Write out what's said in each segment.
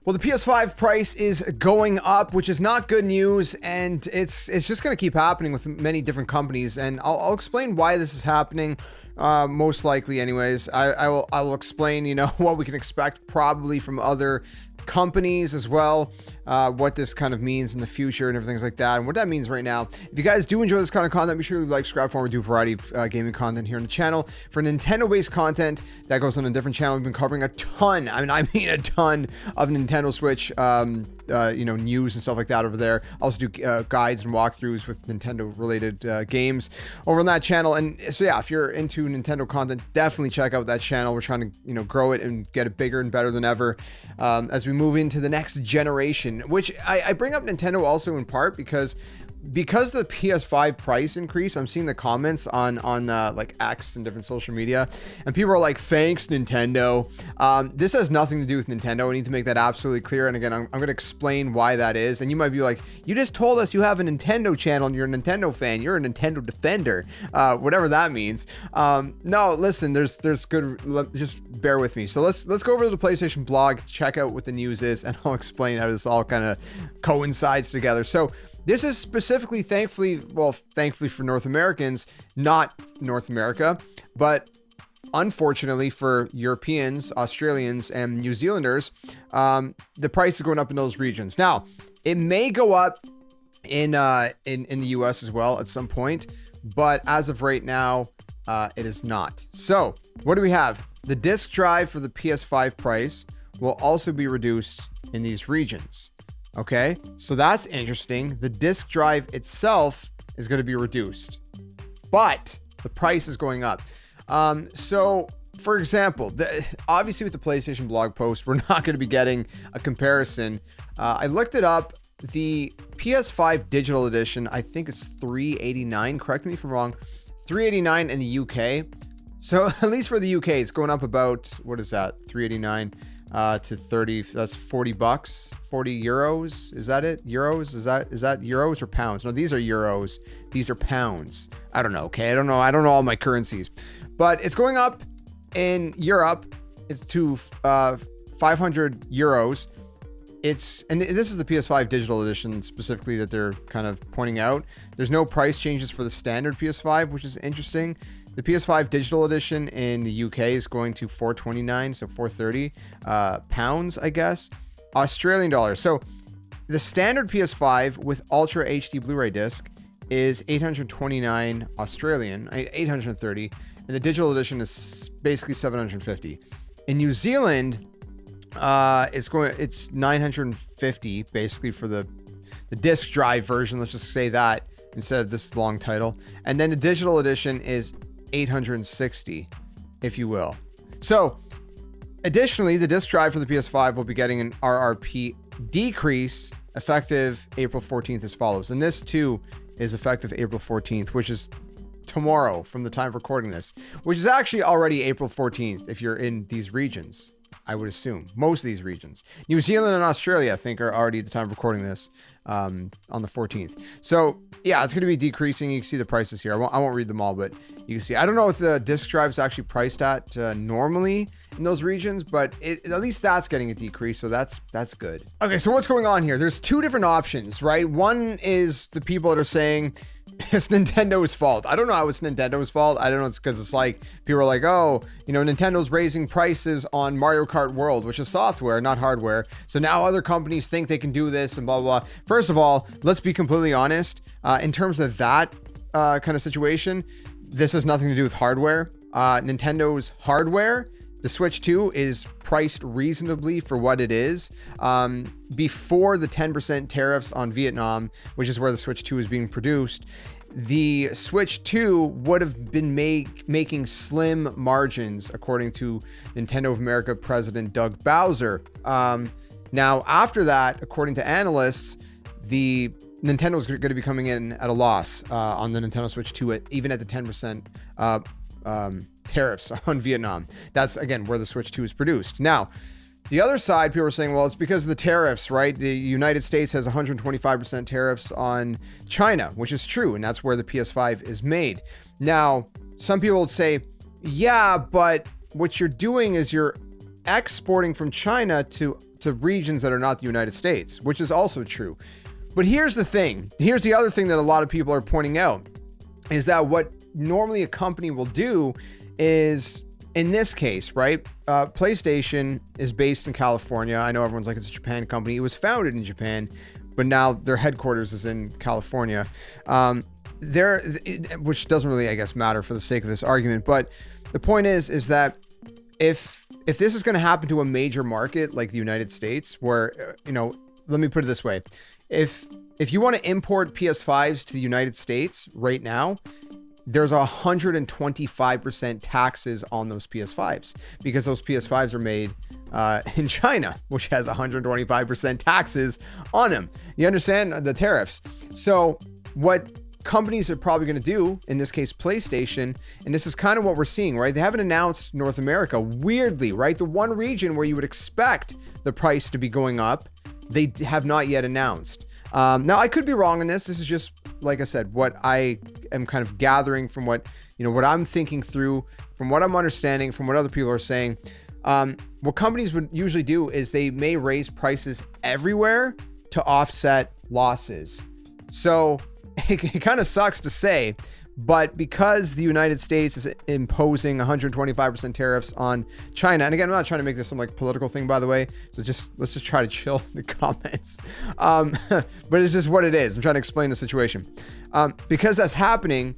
Well, the PS5 price is going up, which is not good news, and it's just going to keep happening with many different companies, and I'll explain why this is happening. Most likely, anyways. I will explain, what we can expect probably from other companies as well, what this kind of means in the future and everything like that, and what that means right now. If you guys do enjoy this kind of content, be sure to like, subscribe for more. We do a variety of gaming content here on the channel. For Nintendo-based content that goes on a different channel, we've been covering a ton. I mean a ton of Nintendo Switch, news and stuff like that over there. Also do guides and walkthroughs with Nintendo-related games over on that channel. And so yeah, if you're into Nintendo content, definitely check out that channel. We're trying to grow it and get it bigger and better than ever as we move into the next generation. Which I bring up Nintendo also in part because the PS5 price increase. I'm seeing the comments on like X and different social media, and people are like, thanks Nintendo. This has nothing to do with Nintendo. I need to make that absolutely clear. And again, I'm going to explain why that is. And you might be like, you just told us you have a Nintendo channel and you're a Nintendo fan. You're a Nintendo defender, whatever that means. No, listen, there's good, just bear with me. So let's go over to the PlayStation blog, check out what the news is, and I'll explain how this all kind of coincides together. So this is specifically, thankfully for North Americans, not North America, but unfortunately for Europeans, Australians, and New Zealanders, the price is going up in those regions. Now, it may go up in the US as well at some point, but as of right now, it is not. So what do we have? The disc drive for the PS5 price will also be reduced in these regions. Okay, so that's interesting. The disc drive itself is going to be reduced, but the price is going up. So for example, obviously with the PlayStation blog post, we're not going to be getting a comparison. I looked it up. The PS5 digital edition, I think it's $389. Correct me if I'm wrong. $389 in the UK. So at least for the UK, it's going up about, what is that? $389 to 30. That's $40, 40 euros. Is that it? Euros? Is that euros or pounds? No, these are euros. These are pounds. I don't know. Okay. I don't know all my currencies, but it's going up in Europe. It's to 500 euros. And this is the PS5 digital edition specifically that they're kind of pointing out. There's no price changes for the standard PS5, which is interesting. The PS5 digital edition in the UK is going to $429, so $430 pounds, I guess, Australian dollars. So the standard PS5 with Ultra HD Blu-ray disc is 829 Australian, 830, and the digital edition is basically 750. In New Zealand, it's 950 basically for the disc drive version. Let's just say that instead of this long title, and then the digital edition is 860, if you will. So additionally, the disc drive for the PS5 will be getting an RRP decrease effective April 14th as follows. And this too is effective April 14th, which is tomorrow from the time of recording this, which is actually already April 14th if you're in these regions. I would assume most of these regions. New Zealand and Australia, I think, are already at the time of recording this on the 14th. So yeah, it's going to be decreasing. You can see the prices here. I won't read them all, but you can see. I don't know what the disc drive is actually priced at normally in those regions, but at least that's getting a decrease. So that's good. Okay, so what's going on here? There's two different options, right? One is the people that are saying it's Nintendo's fault. I don't know how it's Nintendo's fault. I don't know. It's because it's like people are like, oh, Nintendo's raising prices on Mario Kart World, which is software, not hardware. So now other companies think they can do this and blah, blah, blah. First of all, let's be completely honest. In terms of that kind of situation, this has nothing to do with hardware. Nintendo's hardware, the Switch 2, is priced reasonably for what it is. Before the 10% tariffs on Vietnam, which is where the Switch 2 is being produced, the Switch 2 would have been making slim margins, according to Nintendo of America President Doug Bowser. Now, after that, according to analysts, the Nintendo's going to be coming in at a loss on the Nintendo Switch 2, even at the 10% tariffs on Vietnam. That's, again, where the Switch 2 is produced. Now, the other side, people are saying, well, it's because of the tariffs, right? The United States has 125% tariffs on China, which is true, and that's where the PS5 is made. Now, some people would say, yeah, but what you're doing is you're exporting from China to to regions that are not the United States, which is also true. But here's the thing. Here's the other thing that a lot of people are pointing out is that what normally a company will do is, in this case, right? PlayStation is based in California. I know everyone's like, it's a Japan company. It was founded in Japan, but now their headquarters is in California. Which doesn't really, I guess, matter for the sake of this argument. But the point is that if this is going to happen to a major market like the United States, where, let me put it this way. If you want to import PS5s to the United States right now, there's 125% taxes on those PS5s because those PS5s are made in China, which has 125% taxes on them. You understand the tariffs? So what companies are probably going to do, in this case, PlayStation, and this is kind of what we're seeing, right? They haven't announced North America, weirdly, right? The one region where you would expect the price to be going up, they have not yet announced. Now, I could be wrong on this. This is just, like I said, what I am kind of gathering from what I'm thinking through, from what I'm understanding, from what other people are saying. What companies would usually do is they may raise prices everywhere to offset losses. So it kind of sucks to say, but because the United States is imposing 125% tariffs on China, and again, I'm not trying to make this some like political thing, by the way, so let's just try to chill in the comments. But it's just what it is. I'm trying to explain the situation. Because that's happening,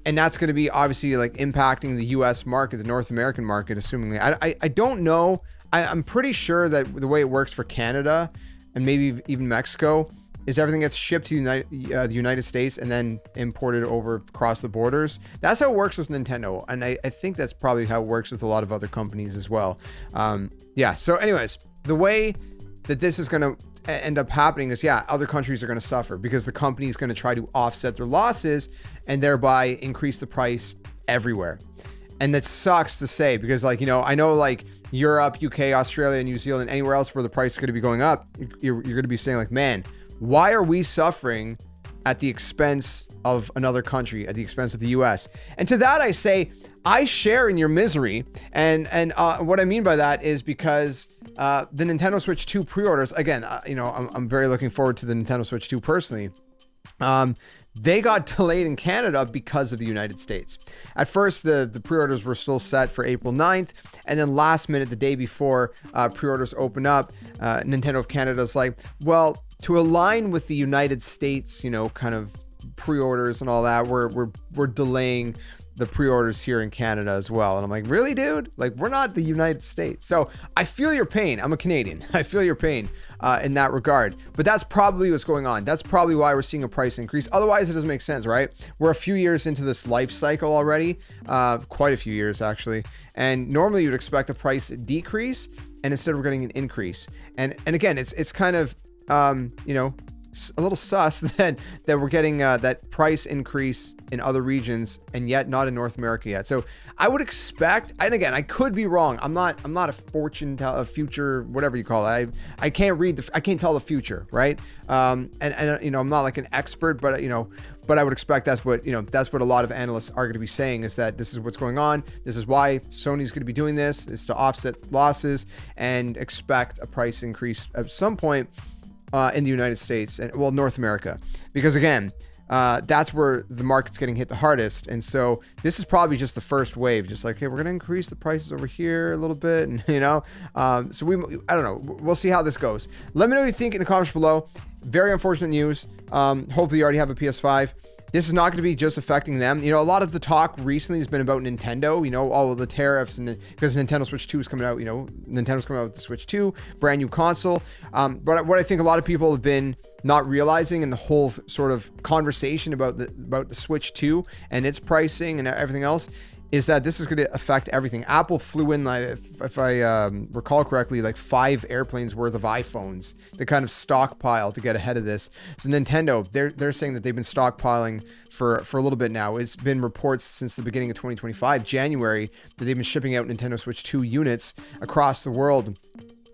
and that's going to be obviously like impacting the US market, the North American market, assumingly. I don't know. I'm pretty sure that the way it works for Canada and maybe even Mexico is everything gets shipped to the United States and then imported over across the borders. That's how it works with Nintendo. And I think that's probably how it works with a lot of other companies as well. So anyways, the way that this is going to end up happening is, other countries are going to suffer because the company is going to try to offset their losses and thereby increase the price everywhere. And that sucks to say because I know like Europe, UK, Australia, New Zealand, anywhere else where the price is going to be going up, you're going to be saying like, man, why are we suffering at the expense of another country, at the expense of the US? And to that I say, I share in your misery. And what I mean by that is because the Nintendo Switch 2 pre-orders, again, I'm very looking forward to the Nintendo Switch 2 personally. They got delayed in Canada because of the United States. At first, the pre-orders were still set for April 9th. And then last minute, the day before pre-orders open up, Nintendo of Canada's like, well, to align with the United States, kind of pre-orders and all that, we're delaying the pre-orders here in Canada as well. And I'm like, really, dude? Like, we're not the United States. So I feel your pain. I'm a Canadian. I feel your pain in that regard. But that's probably what's going on. That's probably why we're seeing a price increase. Otherwise, it doesn't make sense, right? We're a few years into this life cycle already. Quite a few years, actually. And normally you'd expect a price decrease. And instead we're getting an increase. And again, it's kind of, a little sus that we're getting that price increase in other regions and yet not in North America yet. So I would expect, and again, I could be wrong. I'm not a future, whatever you call it. I can't I can't tell the future, right? And I'm not like an expert, but I would expect that's what a lot of analysts are going to be saying is that this is what's going on. This is why Sony's going to be doing this, is to offset losses and expect a price increase at some point in the United States and North America, because again, that's where the market's getting hit the hardest. And so this is probably just the first wave, just like, hey, we're going to increase the prices over here a little bit. And, so I don't know. We'll see how this goes. Let me know what you think in the comments below. Very unfortunate news. Hopefully you already have a PS5. This is not going to be just affecting them. A lot of the talk recently has been about Nintendo, all of the tariffs, and because Nintendo Switch 2 is coming out, Nintendo's coming out with the Switch 2, brand new console. But what I think a lot of people have been not realizing in the whole sort of conversation about the Switch 2 and its pricing and everything else is that this is going to affect everything. Apple flew in, if I recall correctly, like 5 airplanes worth of iPhones to kind of stockpile to get ahead of this. So Nintendo, they're saying that they've been stockpiling for a little bit now. It's been reports since the beginning of 2025, January, that they've been shipping out Nintendo Switch 2 units across the world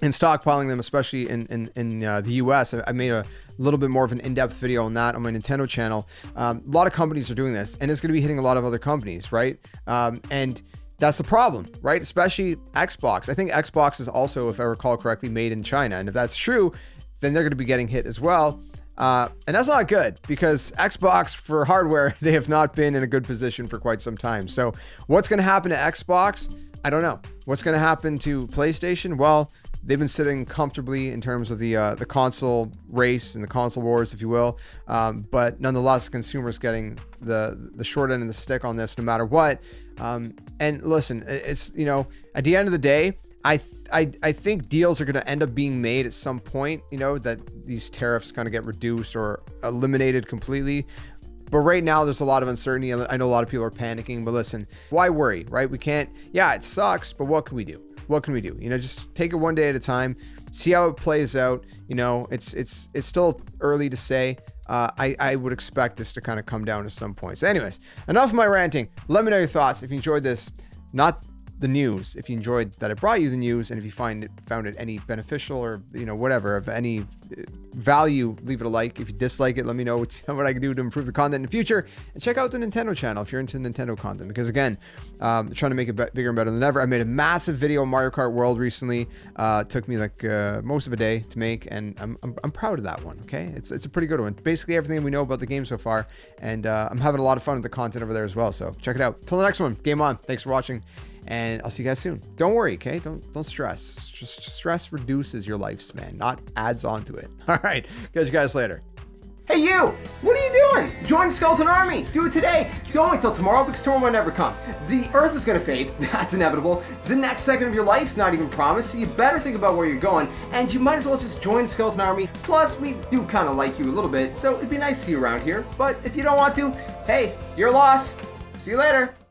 and stockpiling them, especially in the US. I made a little bit more of an in-depth video on that on my Nintendo channel. A lot of companies are doing this, and it's going to be hitting a lot of other companies, right? And That's the problem, right? Especially Xbox. I think Xbox is also, if I recall correctly, made in China. And if that's true, then they're going to be getting hit as well. And that's not good because Xbox for hardware, they have not been in a good position for quite some time. So what's going to happen to Xbox? I don't know. What's going to happen to PlayStation? Well, they've been sitting comfortably in terms of the console race and the console wars, if you will. But nonetheless, consumers getting the short end of the stick on this no matter what. And listen, it's, you know, at the end of the day, I think deals are going to end up being made at some point, you know, that these tariffs kind of get reduced or eliminated completely. But right now, there's a lot of uncertainty. I know a lot of people are panicking, but listen, why worry, right? We can't, yeah, it sucks, but what can we do? What can we do? You know, just take it one day at a time, see how it plays out. You know, it's still early to say. I would expect this to kind of come down at some point. So anyways, enough of my ranting. Let me know your thoughts. If you enjoyed this, not the news, if you enjoyed that I brought you the news, and if you found it any beneficial or, you know, whatever, of any value, leave it a like. If you dislike it, let me know what I can do to improve the content in the future. And check out the Nintendo channel if you're into Nintendo content, because again, I'm trying to make it bigger and better than ever. I made a massive video on Mario Kart World recently. Took me like most of a day to make, and I'm proud of that one. Okay, it's a pretty good one. Basically everything we know about the game so far, and I'm having a lot of fun with the content over there as well. So check it out. Till the next one, game on. Thanks for watching. And I'll see you guys soon. Don't worry, okay? Don't stress. Just stress reduces your lifespan, not adds on to it. All right, catch you guys later. Hey you! What are you doing? Join the Skeleton Army. Do it today. Don't wait till tomorrow because tomorrow might never come. The Earth is gonna fade. That's inevitable. The next second of your life's not even promised, so you better think about where you're going. And you might as well just join the Skeleton Army. Plus, we do kind of like you a little bit, so it'd be nice to see you around here. But if you don't want to, hey, your loss. See you later.